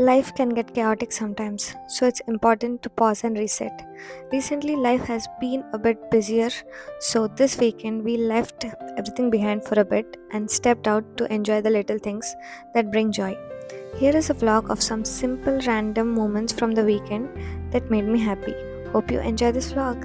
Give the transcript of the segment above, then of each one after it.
Life can get chaotic sometimes, so it's important to pause and reset. Recently, life has been a bit busier, so this weekend we left everything behind for a bit and stepped out to enjoy the little things that bring joy. Here is a vlog of some simple random moments from the weekend that made me happy. Hope you enjoy this vlog.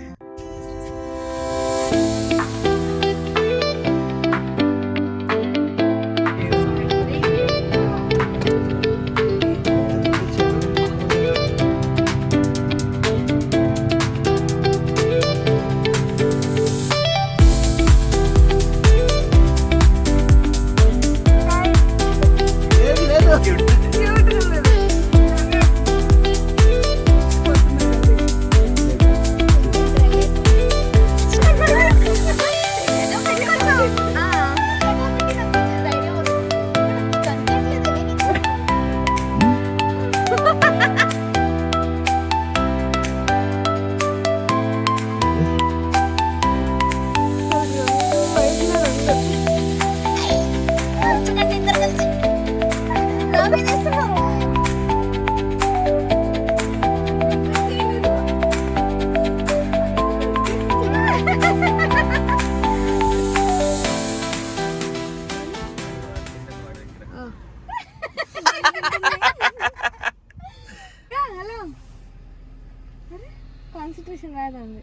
Concentration రాదండి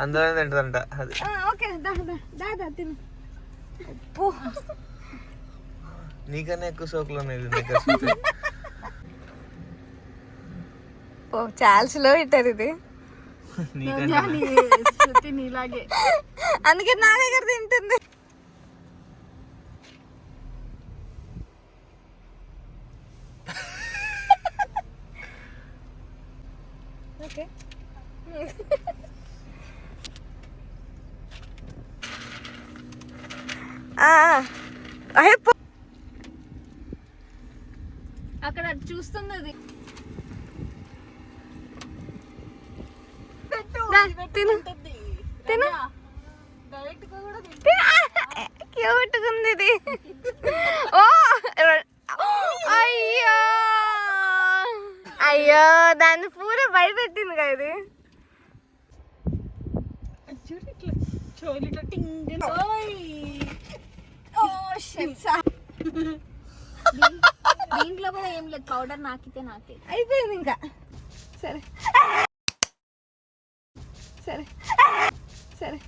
అందరూ తింటుందంట అది. Okay దాదా తిను. నీకన్నా ఎక్కువ సోకులు ఉన్నాయి. ఓ చాలా slow ఇట్టారు ఇది. నీలాగే అందుకే నా దగ్గర తింటుంది. ఓకే అక్కడ చూస్తుంది అది. తిను తిను. క్యూట్ ఉంది ఇది. ఓ అయ్యో అయ్యో దాన్ని పూర భయపెట్టింది కదా ఇది. దీంట్లో కూడా ఏం లేదు, పౌడర్ నాకితే నాకే అయిపోయింది ఇంకా. సరే సరే సరే.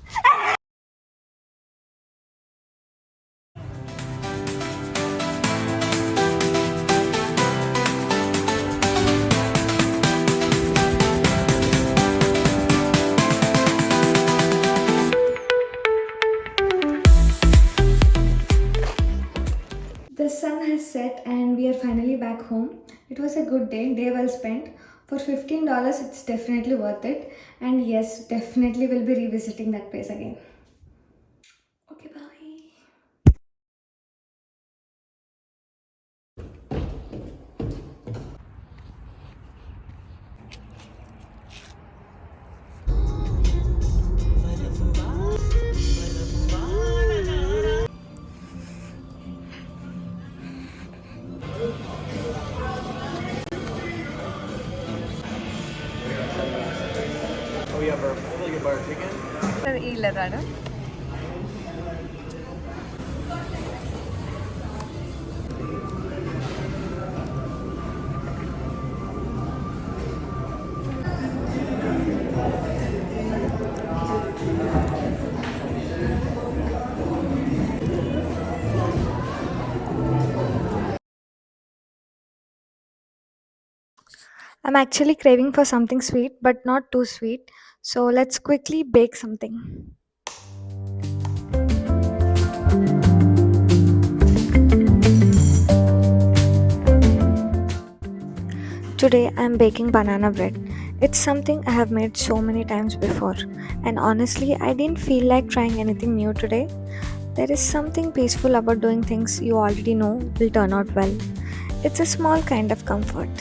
The sun has set and we are finally back home. It was a good day well spent. For $15, it's definitely worth it. And yes, definitely will be revisiting that place again. Okay, bye. We have our really good butter chicken. ఇల్లరాడు. I'm actually craving for something sweet, but not too sweet. So let's quickly bake something. Today I'm baking banana bread. It's something I have made so many times before, and honestly, I didn't feel like trying anything new today. There is something peaceful about doing things you already know will turn out well. It's a small kind of comfort.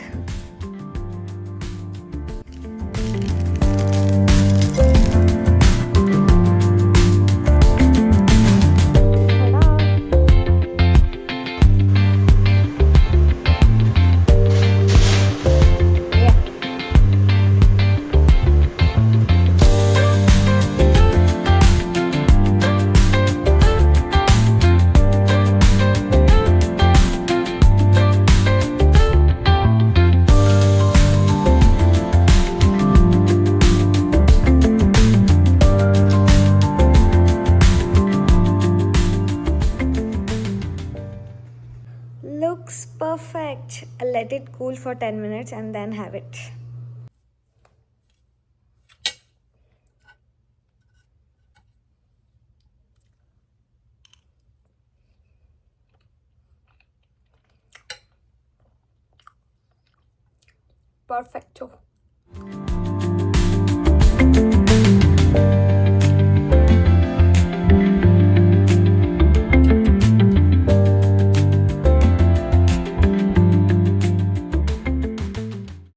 let it cool for 10 minutes and then have it. Perfecto.